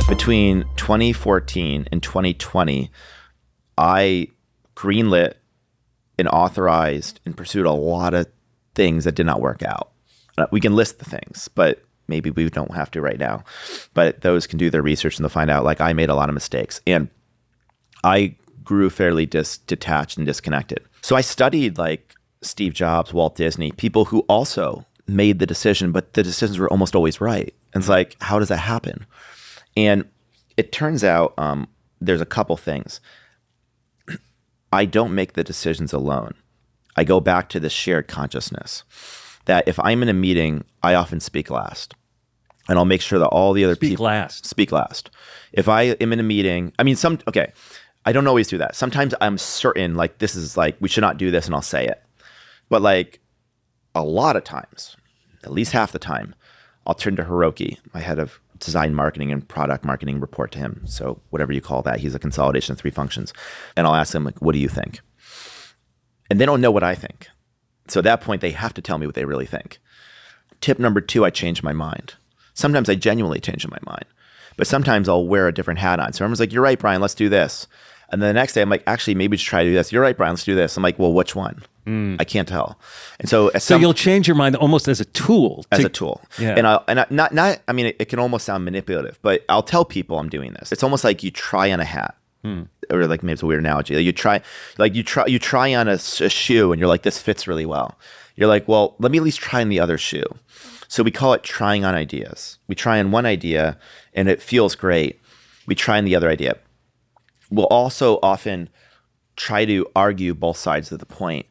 Between 2014 and 2020, I greenlit and authorized and pursued a lot of things that did not work out. We can list the things, but maybe we don't have to right now. But those can do their research and they'll find out, like, I made a lot of mistakes. And I grew fairly detached and disconnected. So I studied like Steve Jobs, Walt Disney, people who also made the decision, but the decisions were almost always right. And it's like, how does that happen? And it turns out there's a couple things. I don't make the decisions alone. I go back to the shared consciousness that if I'm in a meeting, I often speak last. And I'll make sure that all the other people speak last. If I am in a meeting, I don't always do that. Sometimes I'm certain, like, this is like, we should not do this, and I'll say it. But like a lot of times, at least half the time, I'll turn to Hiroki, my head of design marketing and product marketing, report to him. So whatever you call that, he's a consolidation of 3 functions. And I'll ask him, like, what do you think? And they don't know what I think. So at that point, they have to tell me what they really think. Tip number 2, I change my mind. Sometimes I genuinely change my mind, but sometimes I'll wear a different hat on. So everyone's like, you're right, Brian, let's do this. And then the next day I'm like, actually, maybe just try to do this. You're right, Brian, let's do this. I'm like, well, which one? I can't tell. And so you'll change your mind almost as a tool. As a tool. Yeah. I mean, it can almost sound manipulative, but I'll tell people I'm doing this. It's almost like you try on a hat. Or like, maybe it's a weird analogy. Like you try on a shoe and you're like, this fits really well. You're like, well, let me at least try on the other shoe. So we call it trying on ideas. We try on one idea and it feels great. We try on the other idea. We'll also often try to argue both sides of the point.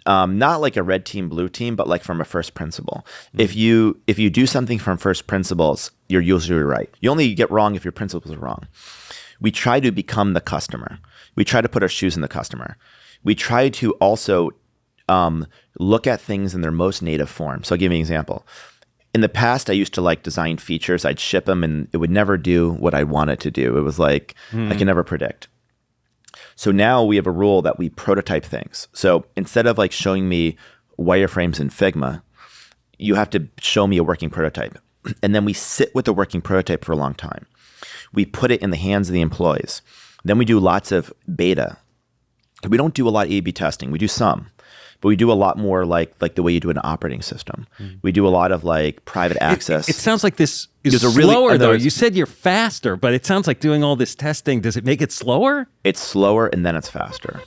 Not like a red team, blue team, but like from a first principle. If you do something from first principles, you're usually right. You only get wrong if your principles are wrong. We try to become the customer. We try to put our shoes in the customer. We try to also look at things in their most native form. So I'll give you an example. In the past, I used to like design features. I'd ship them and it would never do what I want it to do. It was like, I can never predict. So now we have a rule that we prototype things. So instead of like showing me wireframes in Figma, you have to show me a working prototype. And then we sit with the working prototype for a long time. We put it in the hands of the employees. Then we do lots of beta. We don't do a lot of A/B testing. We do some, but we do a lot more like the way you do an operating system. We do a lot of like private access. It sounds like this is slower though. You said you're faster, but it sounds like doing all this testing, does it make it slower? It's slower and then it's faster.